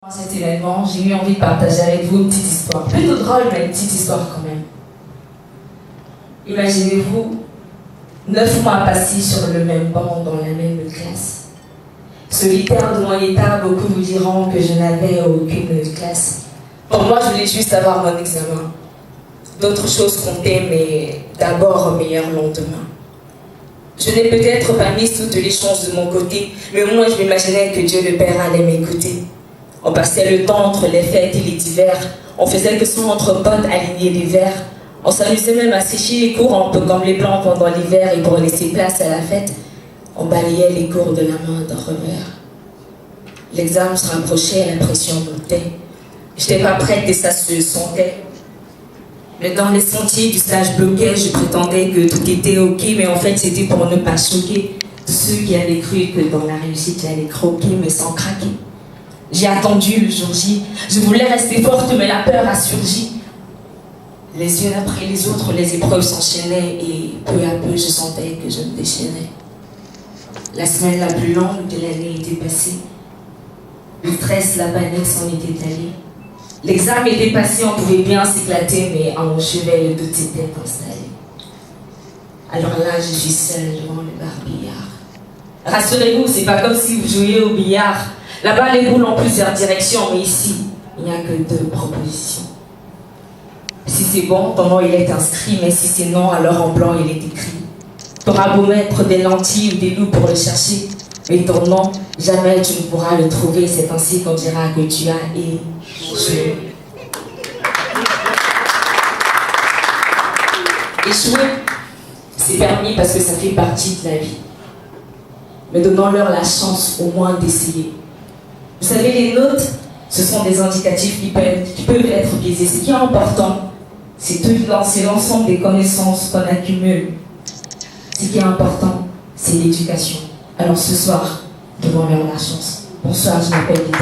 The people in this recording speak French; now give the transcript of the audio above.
Cet événement, j'ai eu envie de partager avec vous une petite histoire. Plutôt drôle, mais une petite histoire quand même. Imaginez-vous, 9 mois passés sur le même banc dans la même classe. Solitaire de mon état, beaucoup vous diront que je n'avais aucune classe. Pour moi, je voulais juste avoir mon examen. D'autres choses comptaient, mais d'abord un meilleur lendemain. Je n'ai peut-être pas mis toutes les chances de mon côté, mais au moins je m'imaginais que Dieu le Père allait m'écouter. On passait le temps entre les fêtes et les divers. On faisait que son entre potes aligner les verres. On s'amusait même à sécher les cours un peu comme les blancs pendant l'hiver, et pour laisser place à la fête, on balayait les cours de la main d'un revers. L'examen se rapprochait, la pression montait. Je n'étais pas prête et ça se sentait. Mais dans les sentiers du stage bloqué, je prétendais que tout était ok, mais en fait c'était pour ne pas choquer tous ceux qui avaient cru que dans la réussite j'allais croquer mais sans craquer. J'ai attendu le jour J, je voulais rester forte mais la peur a surgi. Les unes après les autres, les épreuves s'enchaînaient et peu à peu je sentais que je me déchaînais. La semaine la plus longue de l'année était passée. Le stress, la panique s'en était allée. L'examen était passé, on pouvait bien s'éclater, mais à mon chevet, le doute était installé. Alors là, je suis seule devant le bar-billard. Rassurez-vous, c'est pas comme si vous jouiez au billard. Là-bas, les boules ont plusieurs directions, mais ici, il n'y a que 2 propositions. Si c'est bon, ton nom il est inscrit, mais si c'est non, alors en blanc il est écrit. T'auras beau mettre des lentilles ou des loups pour le chercher, mais ton nom, jamais tu ne pourras le trouver. C'est ainsi qu'on dira que tu as échoué. Échouer, c'est permis parce que ça fait partie de la vie. Mais donnons-leur la chance au moins d'essayer. Vous savez, les notes, ce sont des indicatifs qui peuvent être biaisés. Ce qui est important, c'est l'ensemble des connaissances qu'on accumule. Ce qui est important, c'est l'éducation. Alors ce soir, donnons-leur la chance. Bonsoir, je m'appelle Lita.